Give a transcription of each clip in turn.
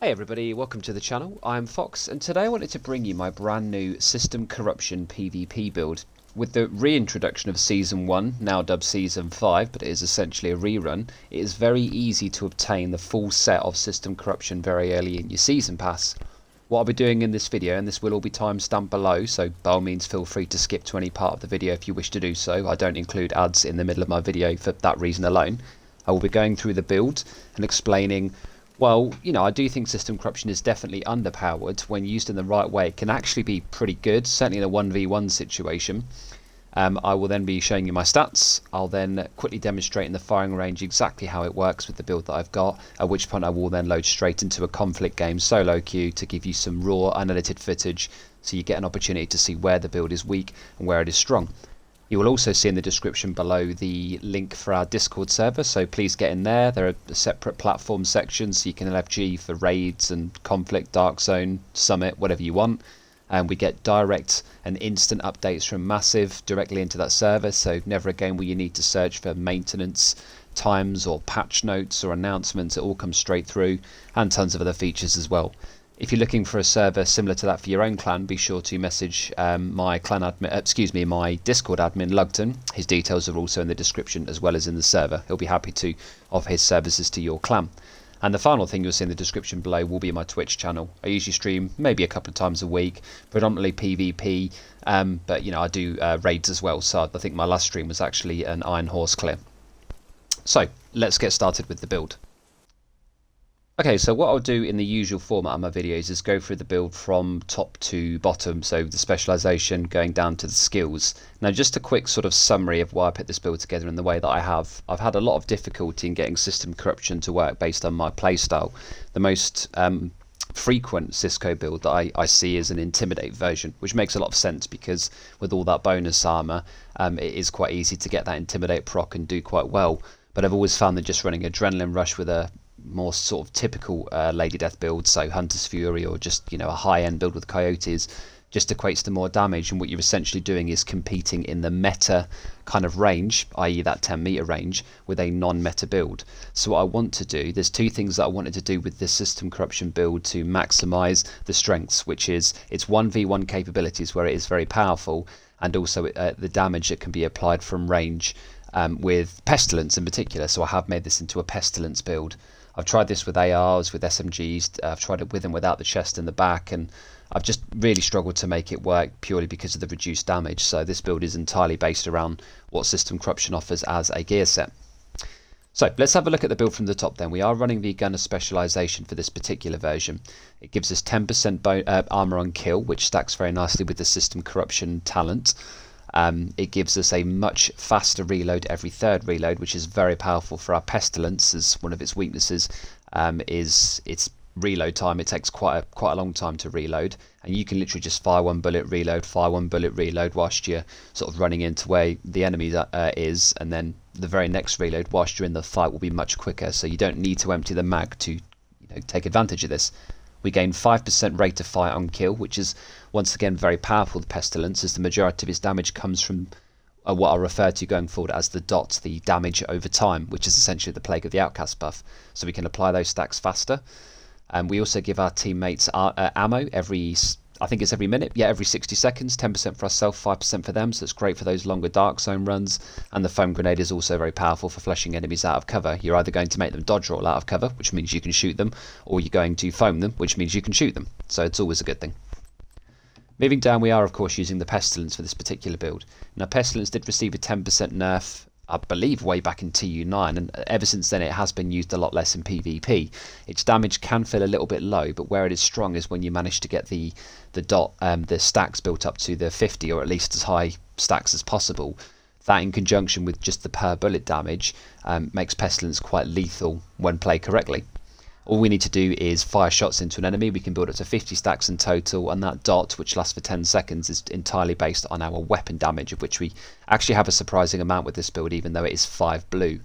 Hey everybody, welcome to the channel. I'm Fox, and today I wanted to bring you my brand new System Corruption PvP build. With the reintroduction of Season 1, now dubbed Season 5, but it is essentially a rerun, it is very easy to obtain the full set of System Corruption very early in your Season Pass. What I'll be doing in this video, and this will all be timestamped below, so by all means feel free to skip to any part of the video if you wish to do so. I don't include ads in the middle of my video for that reason alone. I will be going through the build and explaining, well, I do think System Corruption is definitely underpowered. When used in the right way, it can actually be pretty good, certainly in a 1v1 situation. I will then be showing you my stats. I'll then quickly demonstrate in the firing range exactly how it works with the build that I've got, at which point I will then load straight into a conflict game solo queue to give you some raw, unedited footage, so you get an opportunity to see where the build is weak and where it is strong. You will also see in the description below the link for our Discord server, so please get in there. There are separate platform sections, so you can LFG for raids and conflict, dark zone, summit, whatever you want. And we get direct and instant updates from Massive directly into that server, so never again will you need to search for maintenance times or patch notes or announcements. It all comes straight through, and tons of other features as well. If you're looking for a server similar to that for your own clan, be sure to message my Discord admin, Lugton. His details are also in the description as well as in the server. He'll be happy to offer his services to your clan. And the final thing you'll see in the description below will be my Twitch channel. I usually stream maybe a couple of times a week, predominantly PvP, but I do raids as well. So I think my last stream was actually an Iron Horse clear. So let's get started with the build. Okay, so what I'll do in the usual format of my videos is go through the build from top to bottom, so the specialisation going down to the skills. Now just a quick sort of summary of why I put this build together in the way that I have. I've had a lot of difficulty in getting System Corruption to work based on my playstyle. The most frequent SysCo build that I see is an Intimidate version, which makes a lot of sense because with all that bonus armour, it is quite easy to get that Intimidate proc and do quite well. But I've always found that just running Adrenaline Rush with a more sort of typical Lady Death build, so Hunter's Fury or just a high-end build with Coyotes, just equates to more damage, and what you're essentially doing is competing in the meta kind of range, i.e. that 10 meter range, with a non-meta build. So what I want to do, there's two things that I wanted to do with this System Corruption build to maximise the strengths, which is its 1v1 capabilities where it is very powerful, and also the damage that can be applied from range with Pestilence in particular. So I have made this into a Pestilence build. I've tried this with ARs, with SMGs, I've tried it with and without the chest in the back, and I've just really struggled to make it work purely because of the reduced damage. So this build is entirely based around what System Corruption offers as a gear set. So let's have a look at the build from the top then. We are running the Gunner specialisation for this particular version. It gives us 10% armour on kill, which stacks very nicely with the System Corruption talent. It gives us a much faster reload every third reload, which is very powerful for our Pestilence, as one of its weaknesses is its reload time. It takes quite a long time to reload, and you can literally just fire one bullet, reload whilst you're sort of running into where the enemy is, and then the very next reload whilst you're in the fight will be much quicker, so you don't need to empty the mag to take advantage of this. We gain 5% rate of fire on kill, which is once again very powerful, the Pestilence, as the majority of its damage comes from what I'll refer to going forward as the DOT, the damage over time, which is essentially the Plague of the Outcast buff. So we can apply those stacks faster. And we also give our teammates ammo every minute, every 60 seconds, 10% for ourselves, 5% for them, so it's great for those longer dark zone runs. And the foam grenade is also very powerful for flushing enemies out of cover. You're either going to make them dodge roll out of cover, which means you can shoot them, or you're going to foam them, which means you can shoot them, so it's always a good thing. Moving down, we are of course using the Pestilence for this particular build. Now Pestilence did receive a 10% nerf, I believe way back in TU9, and ever since then it has been used a lot less in PvP. Its damage can feel a little bit low, but where it is strong is when you manage to get the stacks built up to the 50, or at least as high stacks as possible. That in conjunction with just the per bullet damage makes Pestilence quite lethal when played correctly. All we need to do is fire shots into an enemy. We can build up to 50 stacks in total, and that dot, which lasts for 10 seconds, is entirely based on our weapon damage, of which we actually have a surprising amount with this build, even though it is 5 blue.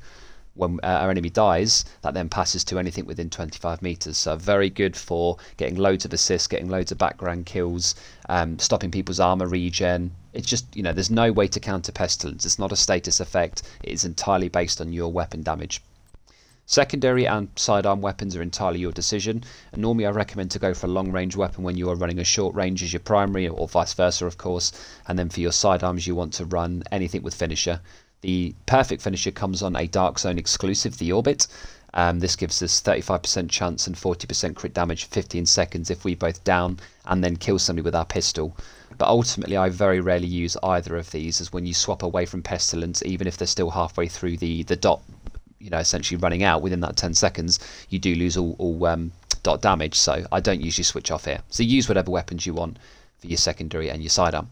When our enemy dies, that then passes to anything within 25 meters. So very good for getting loads of assists, getting loads of background kills, stopping people's armor regen. It's just, there's no way to counter Pestilence. It's not a status effect. It is entirely based on your weapon damage. Secondary and sidearm weapons are entirely your decision, and normally I recommend to go for a long range weapon when you are running a short range as your primary, or vice versa of course, and then for your sidearms you want to run anything with finisher. The perfect finisher comes on a Dark Zone exclusive, the Orbit. This gives us 35% chance and 40% crit damage for 15 seconds if we both down and then kill somebody with our pistol. But ultimately I very rarely use either of these, as when you swap away from Pestilence, even if they're still halfway through the dot, essentially running out within that 10 seconds, you do lose all dot damage, so I don't usually switch off here. So use whatever weapons you want for your secondary and your sidearm.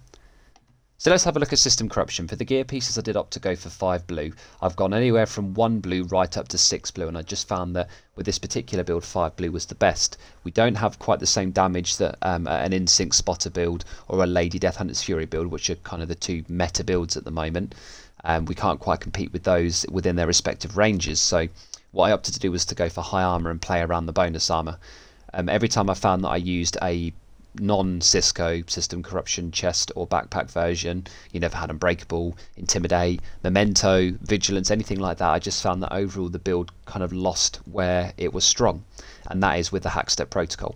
So let's have a look at system corruption. For the gear pieces I did opt to go for 5 blue. I've gone anywhere from 1 blue right up to 6 blue, and I just found that with this particular build 5 blue was the best. We don't have quite the same damage that an Instinct Spotter build or a Lady Death Hunter's Fury build, which are kind of the two meta builds at the moment. We can't quite compete with those within their respective ranges, so what I opted to do was to go for high armor and play around the bonus armor. Every time I found that I used a non-SysCo system corruption chest or backpack version, you never had Unbreakable, Intimidate, Memento, Vigilance, anything like that, I just found that overall the build kind of lost where it was strong, and that is with the Hackstep protocol.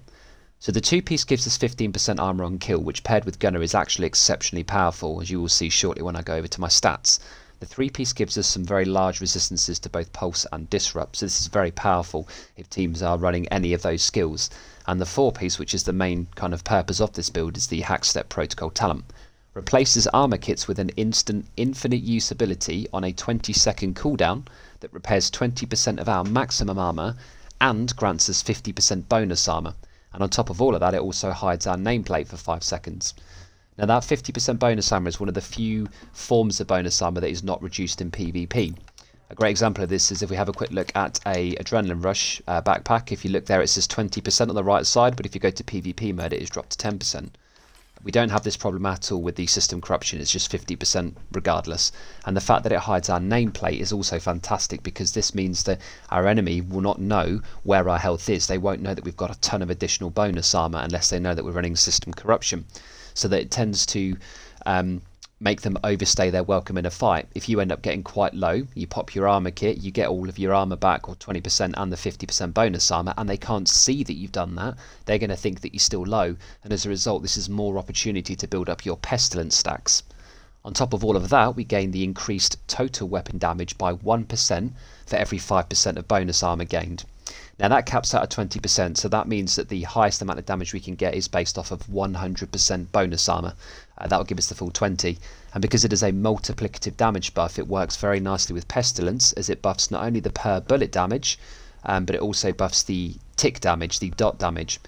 So the 2-piece gives us 15% armor on kill, which paired with Gunner is actually exceptionally powerful, as you will see shortly when I go over to my stats. The 3-piece gives us some very large resistances to both Pulse and Disrupt, so this is very powerful if teams are running any of those skills. And the 4-piece, which is the main kind of purpose of this build, is the Hackstep Protocol Talent. Replaces armor kits with an instant infinite use ability on a 20-second cooldown that repairs 20% of our maximum armor and grants us 50% bonus armor. And on top of all of that, it also hides our nameplate for 5 seconds. Now that 50% bonus armor is one of the few forms of bonus armor that is not reduced in PvP. A great example of this is if we have a quick look at a Adrenaline Rush backpack. If you look there, it says 20% on the right side, but if you go to PvP mode, it is dropped to 10%. We don't have this problem at all with the system corruption, it's just 50% regardless. And the fact that it hides our nameplate is also fantastic, because this means that our enemy will not know where our health is. They won't know that we've got a ton of additional bonus armor unless they know that we're running system corruption. So that it tends to make them overstay their welcome in a fight. If you end up getting quite low, you pop your armor kit, you get all of your armor back, or 20% and the 50% bonus armor, and they can't see that you've done that. They're going to think that you're still low, and as a result this is more opportunity to build up your Pestilence stacks. On top of all of that, we gain the increased total weapon damage by 1% for every 5% of bonus armor gained. Now that caps out at 20%, so that means that the highest amount of damage we can get is based off of 100% bonus armor. That will give us the full 20, and because it is a multiplicative damage buff, it works very nicely with Pestilence, as it buffs not only the per bullet damage, but it also buffs the tick damage, the dot damage.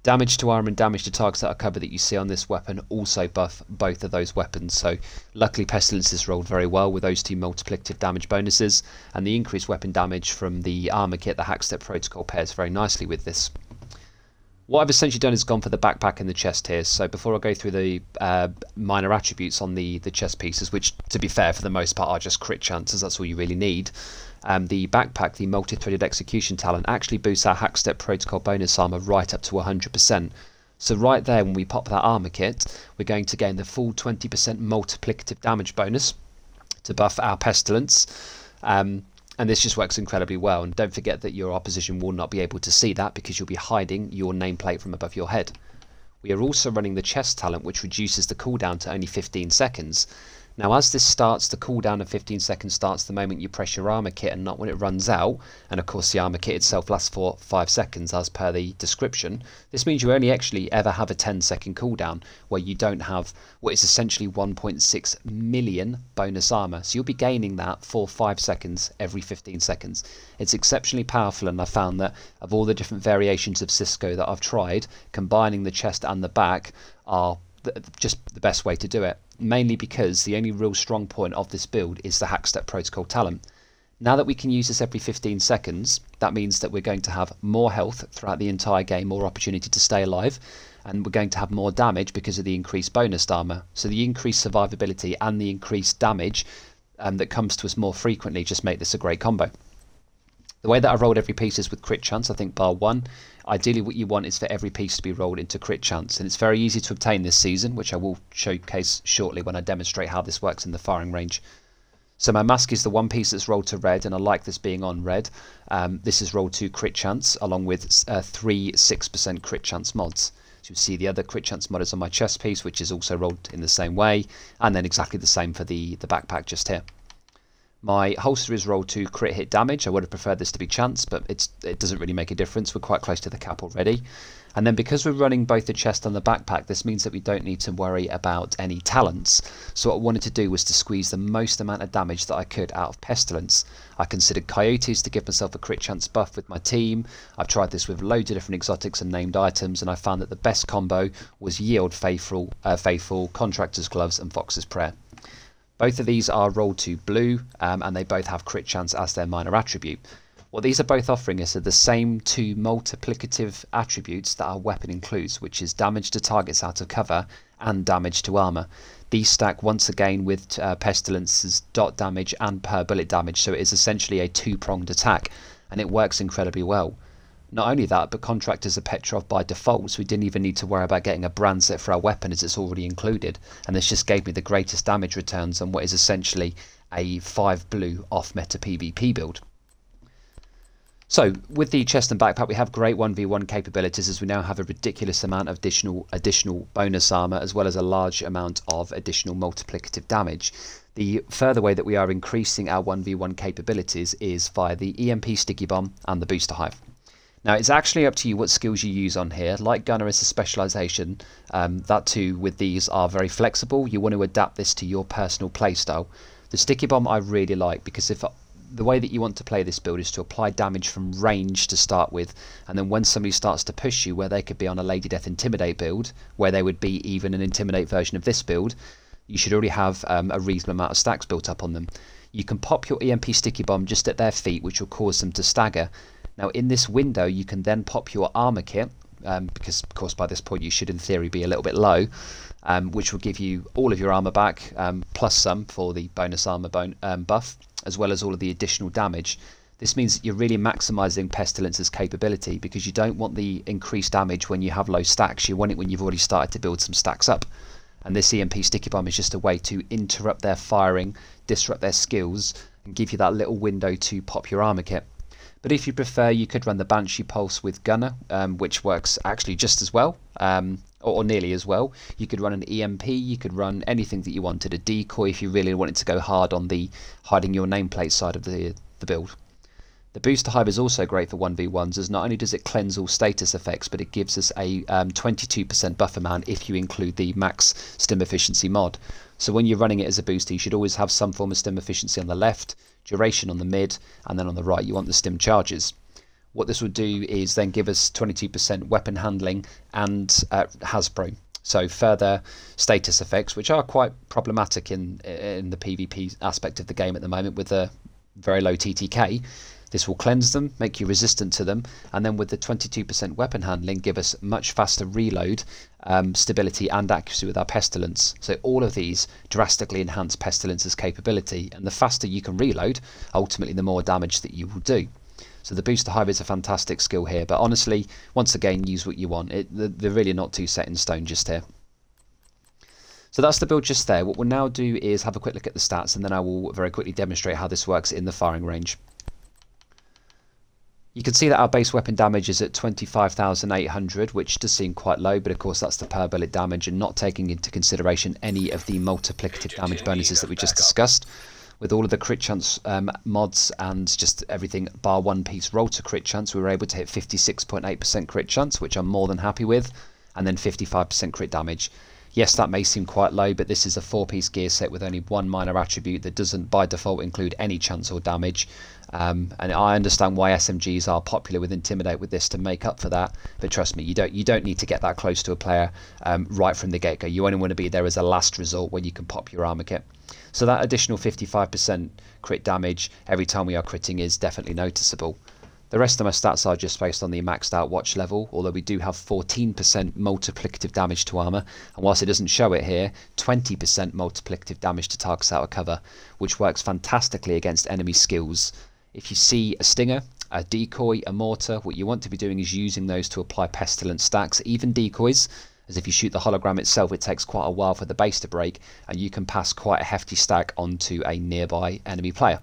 Damage to armor and damage to targets that are covered that you see on this weapon also buff both of those weapons, so luckily Pestilence is rolled very well with those two multiplicative damage bonuses, and the increased weapon damage from the armor kit, the Hackstep Protocol, pairs very nicely with this. What I've essentially done is gone for the backpack and the chest here, so before I go through the minor attributes on the chest pieces, which to be fair for the most part are just crit chances, that's all you really need, the backpack, the multi-threaded execution talent, actually boosts our Hackstep Protocol bonus armor right up to 100%. So right there, when we pop that armor kit, we're going to gain the full 20% multiplicative damage bonus to buff our Pestilence. And this just works incredibly well, and don't forget that your opposition will not be able to see that because you'll be hiding your nameplate from above your head. We are also running the chest talent, which reduces the cooldown to only 15 seconds. Now as this starts, the cooldown of 15 seconds starts the moment you press your armor kit and not when it runs out, and of course the armor kit itself lasts for 5 seconds as per the description. This means you only actually ever have a 10-second cooldown where you don't have what is essentially 1.6 million bonus armor, so you'll be gaining that for 5 seconds every 15 seconds. It's exceptionally powerful, and I found that of all the different variations of SysCo that I've tried, combining the chest and the back are just the best way to do it, mainly because the only real strong point of this build is the Hackstep Protocol talent. Now that we can use this every 15 seconds, that means that we're going to have more health throughout the entire game, more opportunity to stay alive, and we're going to have more damage because of the increased bonus armor. So the increased survivability and the increased damage that comes to us more frequently just make this a great combo. The way that I rolled every piece is with crit chance, I think bar one. Ideally what you want is for every piece to be rolled into crit chance, and it's very easy to obtain this season, which I will showcase shortly when I demonstrate how this works in the firing range. So my mask is the one piece that's rolled to red, and I like this being on red. This is rolled to crit chance, along with 3 6% crit chance mods. So you see the other crit chance mod is on my chest piece, which is also rolled in the same way, and then exactly the same for the backpack just here. My holster is rolled to crit hit damage. I would have preferred this to be chance, but it doesn't really make a difference. We're quite close to the cap already. And then because we're running both the chest and the backpack, this means that we don't need to worry about any talents. So what I wanted to do was to squeeze the most amount of damage that I could out of Pestilence. I considered Coyotes to give myself a crit chance buff with my team. I've tried this with loads of different exotics and named items, and I found that the best combo was Yield Faithful, Contractor's Gloves and Fox's Prayer. Both of these are rolled to blue, and they both have crit chance as their minor attribute. What these are both offering us are the same 2 multiplicative attributes that our weapon includes, which is damage to targets out of cover and damage to armor. These stack once again with Pestilence's dot damage and per bullet damage, so it is essentially a 2-pronged attack, and it works incredibly well. Not only that, but Contractors are Petrov by default, so we didn't even need to worry about getting a brand set for our weapon as it's already included, and this just gave me the greatest damage returns on what is essentially a 5 blue off meta PvP build. So with the chest and backpack we have great 1v1 capabilities, as we now have a ridiculous amount of additional bonus armor, as well as a large amount of additional multiplicative damage. The further way that we are increasing our 1v1 capabilities is via the EMP Sticky Bomb and the Booster Hive. Now it's actually up to you what skills you use on here. Like Gunner is a specialisation, that too with these are very flexible. You want to adapt this to your personal playstyle. The Sticky Bomb I really like, because the way that you want to play this build is to apply damage from range to start with, and then when somebody starts to push you, where they could be on a Lady Death Intimidate build, where they would be even an Intimidate version of this build, you should already have a reasonable amount of stacks built up on them. You can pop your EMP Sticky Bomb just at their feet, which will cause them to stagger. Now in this window you can then pop your armor kit, because of course by this point you should in theory be a little bit low, which will give you all of your armor back, plus some for the bonus armor buff, as well as all of the additional damage. This means that you're really maximising Pestilence's capability, because you don't want the increased damage when you have low stacks, you want it when you've already started to build some stacks up. And this EMP Sticky Bomb is just a way to interrupt their firing, disrupt their skills, and give you that little window to pop your armor kit. But if you prefer, you could run the Banshee Pulse with Gunner, which works actually just as well, or nearly as well. You could run an EMP, you could run anything that you wanted, a decoy if you really wanted to go hard on the hiding your nameplate side of the build. The Booster Hive is also great for 1v1s, as not only does it cleanse all status effects, but it gives us a 22% buff amount if you include the max stim efficiency mod. So when you're running it as a booster, you should always have some form of stim efficiency on the left, duration on the mid, and then on the right you want the stim charges. What this will do is then give us 22% weapon handling and Hasbro. So further status effects, which are quite problematic in the PvP aspect of the game at the moment with a very low TTK. This will cleanse them, make you resistant to them, and then with the 22% weapon handling give us much faster reload, stability and accuracy with our Pestilence. So all of these drastically enhance Pestilence's capability, and the faster you can reload, ultimately the more damage that you will do. So the Booster Hive is a fantastic skill here, but honestly, once again, use what you want. They're really not too set in stone just here. So that's the build just there. What we'll now do is have a quick look at the stats, and then I will very quickly demonstrate how this works in the firing range. You can see that our base weapon damage is at 25,800, which does seem quite low, but of course that's the per bullet damage and not taking into consideration any of the multiplicative damage bonuses that we just discussed. With all of the crit chance mods and just everything bar one piece roll to crit chance, we were able to hit 56.8% crit chance, which I'm more than happy with, and then 55% crit damage. Yes, that may seem quite low, but this is a 4-piece gear set with only one minor attribute that doesn't by default include any chance or damage. And I understand why SMGs are popular with Intimidate with this to make up for that, but trust me, you don't need to get that close to a player right from the get-go. You only want to be there as a last resort when you can pop your armor kit. So that additional 55% crit damage every time we are critting is definitely noticeable. The rest of my stats are just based on the maxed out watch level, although we do have 14% multiplicative damage to armor, and whilst it doesn't show it here, 20% multiplicative damage to targets out of cover, which works fantastically against enemy skills. If you see a stinger, a decoy, a mortar, what you want to be doing is using those to apply pestilence stacks, even decoys, as if you shoot the hologram itself, it takes quite a while for the base to break, and you can pass quite a hefty stack onto a nearby enemy player.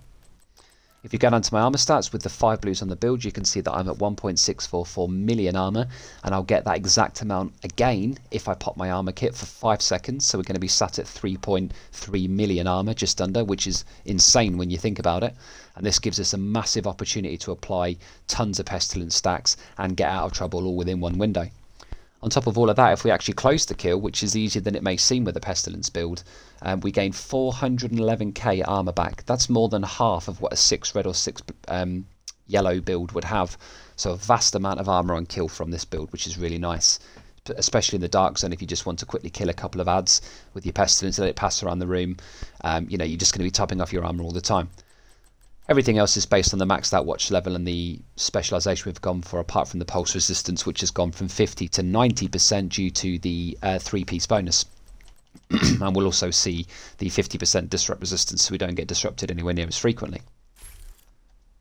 If you go down to my armor stats with the 5 blues on the build, you can see that I'm at 1.644 million armor, and I'll get that exact amount again if I pop my armor kit for 5 seconds. So we're going to be sat at 3.3 million armor, just under, which is insane when you think about it. And this gives us a massive opportunity to apply tons of pestilence stacks and get out of trouble all within one window. On top of all of that, if we actually close the kill, which is easier than it may seem with a pestilence build, we gain 411k armor back. That's more than half of what a 6 red or 6 yellow build would have. So a vast amount of armor on kill from this build, which is really nice, especially in the dark zone. If you just want to quickly kill a couple of ads with your pestilence, let it pass around the room, you know, you're just going to be topping off your armor all the time. Everything else is based on the maxed out watch level and the specialisation we've gone for, apart from the pulse resistance, which has gone from 50 to 90% due to the 3-piece bonus. And we'll also see the 50% disrupt resistance, so we don't get disrupted anywhere near as frequently.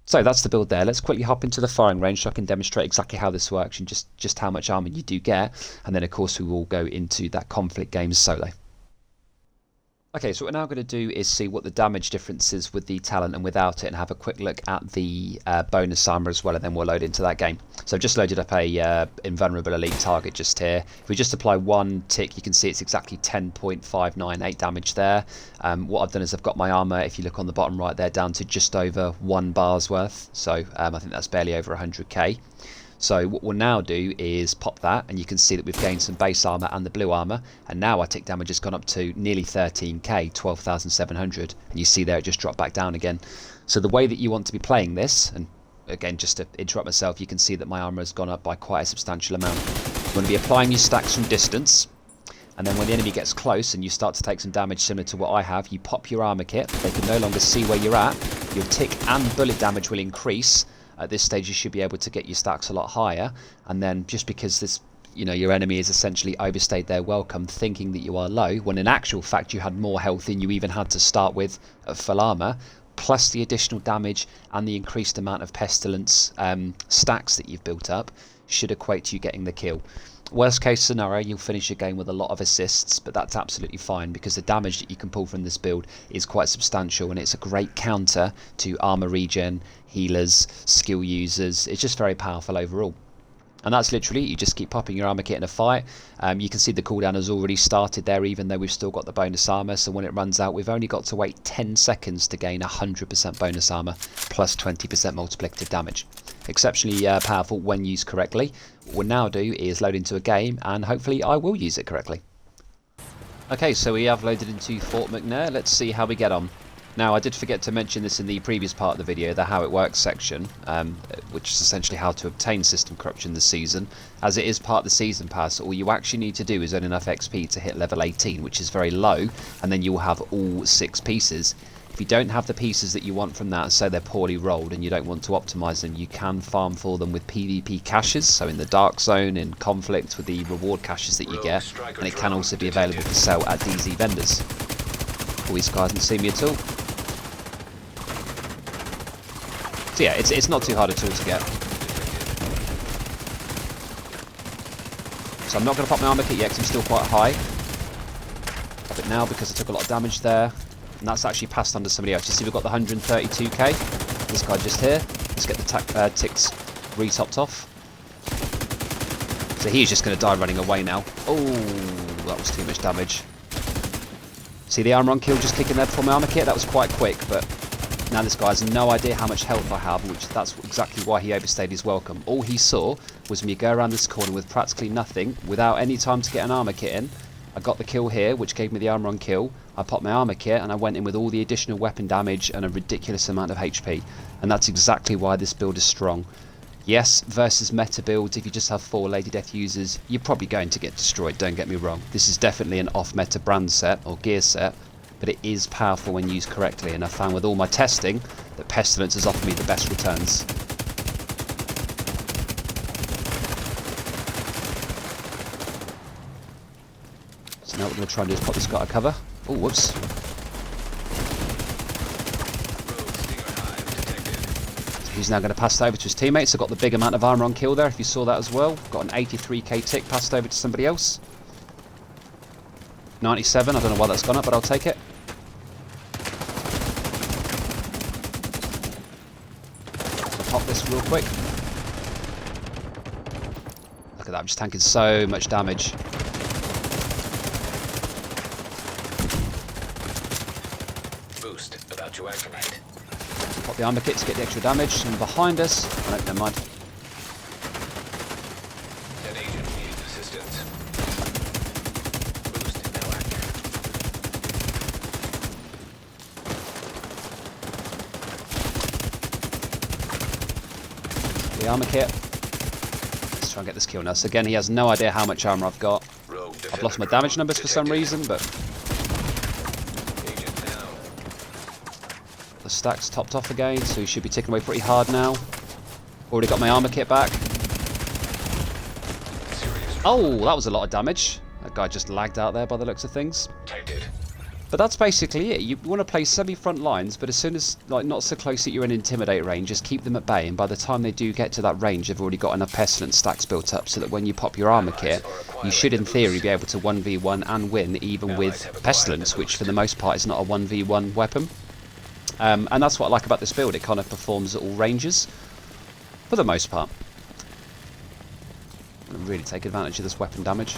So that's the build there. Let's quickly hop into the firing range so I can demonstrate exactly how this works and just how much armour you do get. And then of course we will go into that conflict games solo. Okay, so what we're now going to do is see what the damage difference is with the talent and without it, and have a quick look at the bonus armor as well, and then we'll load into that game. So I've just loaded up a invulnerable elite target just here. If we just apply one tick, you can see it's exactly 10.598 damage there. What I've done is I've got my armor, if you look on the bottom right there, down to just over 1 bar's worth. So I think that's barely over 100k. So what we'll now do is pop that, and you can see that we've gained some base armor and the blue armor, and now our tick damage has gone up to nearly 13k, 12,700, and you see there it just dropped back down again. So the way that you want to be playing this, and again just to interrupt myself, you can see that my armor has gone up by quite a substantial amount. You want to be applying your stacks from distance, and then when the enemy gets close and you start to take some damage similar to what I have, you pop your armor kit, they can no longer see where you're at, your tick and bullet damage will increase. At this stage you should be able to get your stacks a lot higher, and then just because this, you know, your enemy has essentially overstayed their welcome thinking that you are low, when in actual fact you had more health than you even had to start with at full armor, plus the additional damage and the increased amount of pestilence stacks that you've built up, should equate to you getting the kill. Worst case scenario, you'll finish your game with a lot of assists, but that's absolutely fine because the damage that you can pull from this build is quite substantial, and it's a great counter to armor regen, healers, skill users. It's just very powerful overall. And that's literally, you just keep popping your armor kit in a fight. You can see the cooldown has already started there, even though we've still got the bonus armor. So when it runs out, we've only got to wait 10 seconds to gain 100% bonus armor plus 20% multiplicative damage. Exceptionally powerful when used correctly. What we'll now do is load into a game, and hopefully I will use it correctly. Okay, so we have loaded into Fort McNair. Let's see how we get on. Now, I did forget to mention this in the previous part of the video, the how it works section, which is essentially how to obtain system corruption this season. As it is part of the season pass, all you actually need to do is earn enough XP to hit level 18, which is very low, and then you will have all 6 pieces. If you don't have the pieces that you want from that, so they're poorly rolled and you don't want to optimise them, you can farm for them with PvP caches, so in the dark zone, in conflict, with the reward caches that you get, and it can also be available to sell at DZ vendors. Oh, these guys didn't see me at all. So yeah, it's not too hard at all to get. So I'm not going to pop my armor kit yet because I'm still quite high. Pop it now because I took a lot of damage there. And that's actually passed on to somebody else. You see we've got the 132k. This guy just here. Let's get the ticks re-topped off. So he's just going to die running away now. Oh, that was too much damage. See the armor on kill just kicking there before my armor kit? That was quite quick, but now this guy has no idea how much health I have, which that's exactly why he overstayed his welcome. All he saw was me go around this corner with practically nothing, without any time to get an armor kit in. I got the kill here, which gave me the armor on kill. I popped my armor kit and I went in with all the additional weapon damage and a ridiculous amount of HP. And that's exactly why this build is strong. Yes, versus meta builds, if you just have 4 Lady Death users, you're probably going to get destroyed, don't get me wrong. This is definitely an off-meta brand set, or gear set, but it is powerful when used correctly, and I found with all my testing that Pestilence has offered me the best returns. So now what we're going to try and do is pop this guy out of cover. Oh, whoops. So he's now going to pass over to his teammates. I got the big amount of armor on kill there, if you saw that as well. Got an 83k tick passed over to somebody else. 97, I don't know why that's gone up, but I'll take it. Pop this real quick. Look at that, I'm just tanking so much damage. Boost about to activate. Pop the armor kit to get the extra damage. And behind us, oh, no, never mind. That agent needs assistance. Boost now active. The armor kit. Let's try and get this kill now. So again, he has no idea how much armor I've got. I've lost my damage numbers for some reason, but the stack's topped off again, so he should be ticking away pretty hard now. Already got my armor kit back. Oh, that was a lot of damage. That guy just lagged out there by the looks of things. But that's basically it. You want to play semi-front lines, but as soon as, like, not so close that you're in intimidate range, just keep them at bay, and by the time they do get to that range, they've already got enough pestilence stacks built up so that when you pop your armor kit, you should in theory be able to 1v1 and win even with pestilence, which for the most part is not a 1v1 weapon. And that's what I like about this build. It kind of performs at all ranges for the most part. Really take advantage of this weapon damage.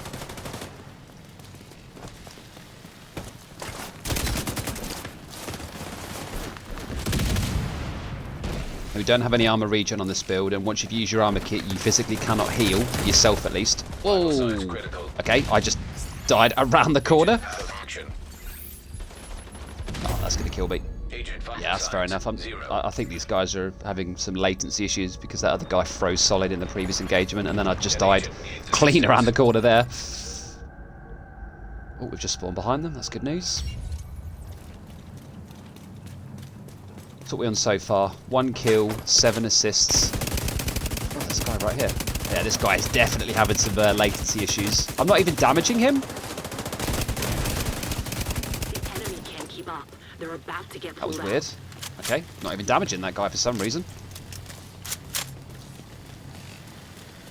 We don't have any armor regen on this build, and once you've used your armor kit, you physically cannot heal, yourself at least. Whoa! Okay, I just died around the corner. Oh, that's going to kill me. Yeah, that's fair enough. I think these guys are having some latency issues because that other guy froze solid in the previous engagement, and then I just died clean around the corner there. Oh, we've just spawned behind them. That's good news. That's what we're on so far. 1 kill, 7 assists. Oh, there's a guy right here. Yeah, this guy is definitely having some latency issues. I'm not even damaging him. The enemy can't keep up. They're about to get That was pulled weird. out. Okay, not even damaging that guy for some reason.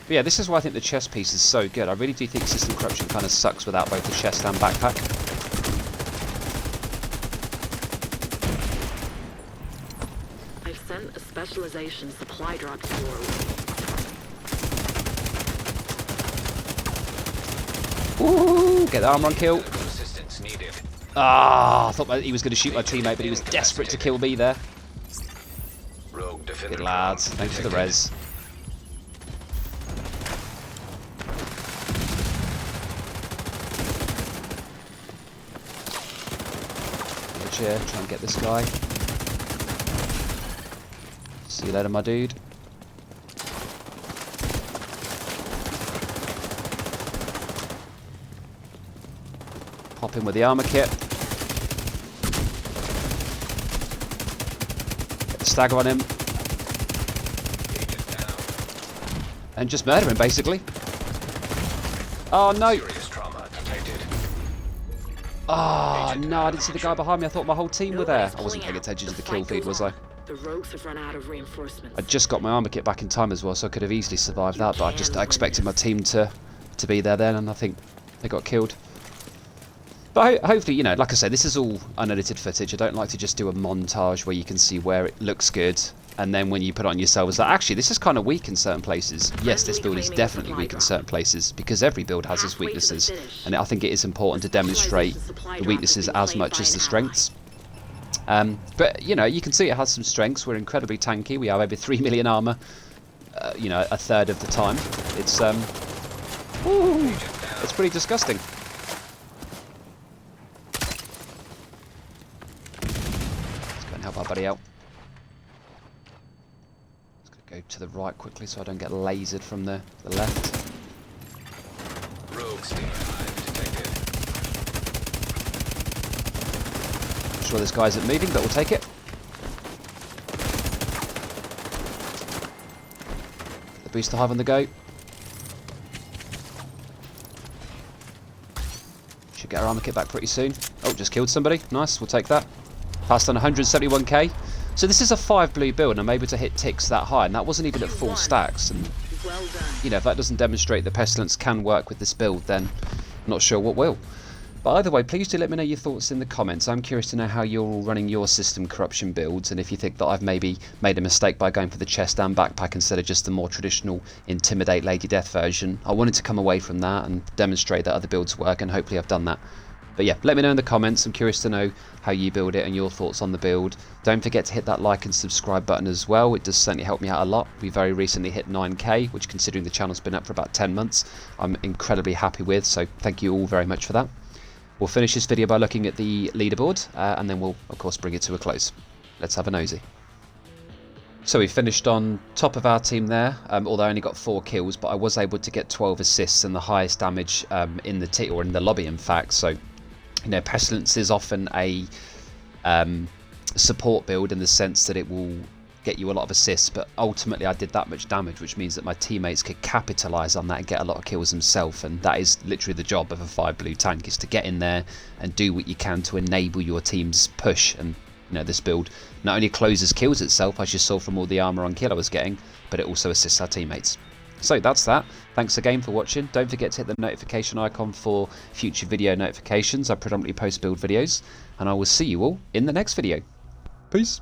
But yeah, this is why I think the chest piece is so good. I really do think System Corruption kind of sucks without both the chest and backpack. I've sent a specialization supply drop to your Ooh, get the armor on kill. Assistance needed. Ah, I thought he was going to shoot my teammate, but he was desperate to kill me there. Good lads, thanks for the res. Here, try and get this guy. See you later, my dude. Pop in with the armor kit. Get the stagger on him. And just murder him, basically. Oh no! Oh no, I didn't see the guy behind me. I thought my whole team were there. I wasn't paying attention to the kill feed, was I? The rogues have run out of reinforcements. I just got my armor kit back in time as well, so I could have easily survived that, but I expected my team to be there then, and I think they got killed. But hopefully, you know, like I said, this is all unedited footage. I don't like to just do a montage where you can see where it looks good, and then when you put it on yourself, it's like, actually, this is kind of weak in certain places. Yes, this build is definitely weak in certain places, because every build has its weaknesses, and I think it is important to demonstrate the weaknesses as much as the strengths. But, you know, you can see it has some strengths. We're incredibly tanky. We have over 3 million armor, you know, a third of the time. It's pretty disgusting. Let's go and help our buddy out. Go to the right quickly so I don't get lasered from the left. Rogues detected. I'm sure this guy isn't moving, but we'll take it. Get the booster hive on the go. Should get our armor kit back pretty soon. Oh, just killed somebody. Nice, we'll take that. Passed on 171k. So this is a 5 blue build, and I'm able to hit ticks that high, and that wasn't even at full stacks. And Well done. you know, if that doesn't demonstrate that Pestilence can work with this build, then I'm not sure what will. But either way, please do let me know your thoughts in the comments. I'm curious to know how you're all running your system corruption builds, and if you think that I've maybe made a mistake by going for the chest and backpack instead of just the more traditional Intimidate Lady Death version. I wanted to come away from that and demonstrate that other builds work, and hopefully I've done that. But yeah, let me know in the comments. I'm curious to know how you build it and your thoughts on the build. Don't forget to hit that like and subscribe button as well. It does certainly help me out a lot. We very recently hit 9k, which, considering the channel's been up for about 10 months, I'm incredibly happy with. So thank you all very much for that. We'll finish this video by looking at the leaderboard, and then we'll of course bring it to a close. Let's have a nosy. So we finished on top of our team there, although I only got 4 kills, but I was able to get 12 assists and the highest damage in the lobby, in fact. So, you know, Pestilence is often a support build in the sense that it will get you a lot of assists, but ultimately I did that much damage, which means that my teammates could capitalise on that and get a lot of kills themselves, and that is literally the job of a 5 blue tank, is to get in there and do what you can to enable your team's push. And you know, this build not only closes kills itself, as you saw from all the armour on kill I was getting, but it also assists our teammates. So that's that. Thanks again for watching. Don't forget to hit the notification icon for future video notifications. I predominantly post build videos, and I will see you all in the next video. Peace.